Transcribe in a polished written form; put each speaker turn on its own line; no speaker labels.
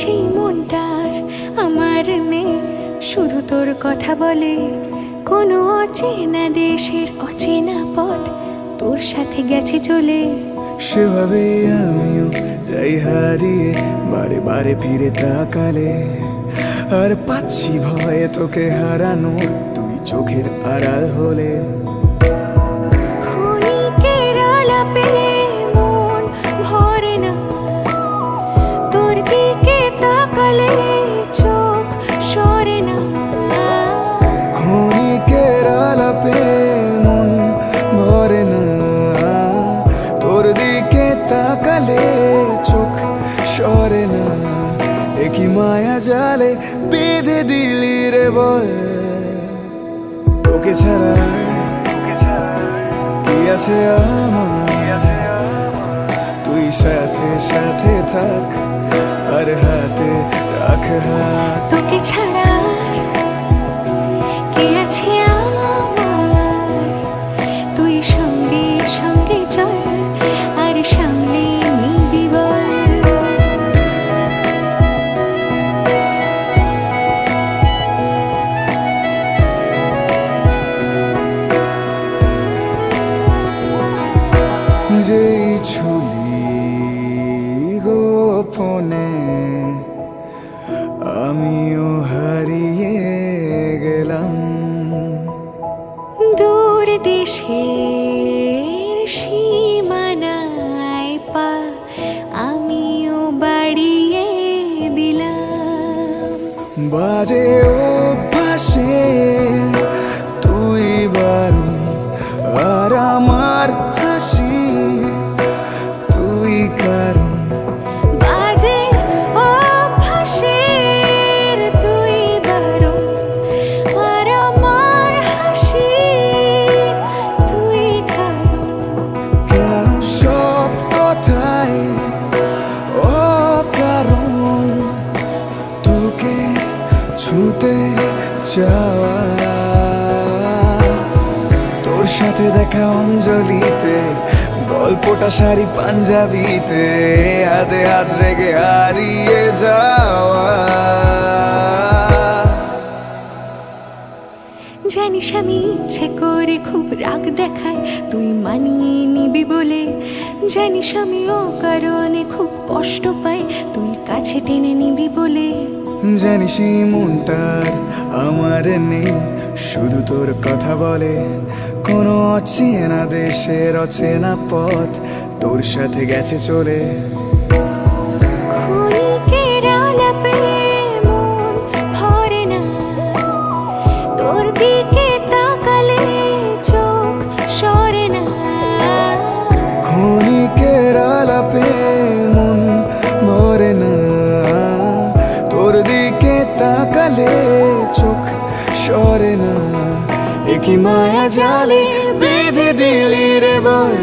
সেই মনটার আমার নেই, শুধু তোর কথা বলে। কোনো অচেনা দেশের অচেনা পথ তোর সাথে গেছে চলে।
সেভাবে আমিও যাই হারিয়ে, বারে বারে ফিরে তাকালে। আর পাচ্ছি ভয়ে তোকে হারানো, তুই চোখের আড়াল হলে।
ক্ষণিকের আলাপে মন ভরে না, তোর দিকে তাকালে চোখ সরে না।
ক্ষণিকের আলাপে মন ভরে না, তোর দিকে তাকালে চোখ সরে না। একই মায়া জালে বেঁধে দিলি রে বল, তোকে ছাড়া কি আছে আমার? তুই সাথে সাথে থাক আর হাতে রাখ হাত।
তোকে ছাড়া কে আছে আমার? তুই সঙ্গে সঙ্গে চল আর সামনে নিবি বল।
যেই ছুলি গোপনে আমিও হারিয়ে গেলাম।
দূর দেশের সীমানায় পা আমিও বাড়িয়ে দিলাম।
বাজে অভ্যাসে তুই বারণ, আর আমার হাসি তুই কারণ।
বাজে অভ্যাসের তুই বারণ, আর আমার হাসি তুই কারণ।
কেন সব কথাই অকারণ, তোকে ছুতে চাওয়া। তোর সাথে দেখা অঞ্জলিতে, গল্পটা শাড়ি পাঞ্জাবিতে, হাতে হাত রেখে হারিয়ে যাওয়া।
জানিস আমি ইচ্ছে করে খুব রাগ দেখাই তুই মানিয়ে নিবি বলে। জানিস আমি অকারণে খুব কষ্ট পাই তুই কাছে টেনে নিবি বলে।
জানিস এই মনটার আমার নেই, শুধু তোর কথা বলে। কোনো অচেনা দেশের অচেনা পথ তোর সাথে গেছে চলে।
ক্ষণিকের আলাপে মন ভরে না, তোর দিকে তাকালে চোখ সরে না।
ক্ষণিকের আলাপে মন ভরে না, তোর দিকে তাকালে চোখ সরে না। একই মায়া জালে বেঁধে দিলি রে বল,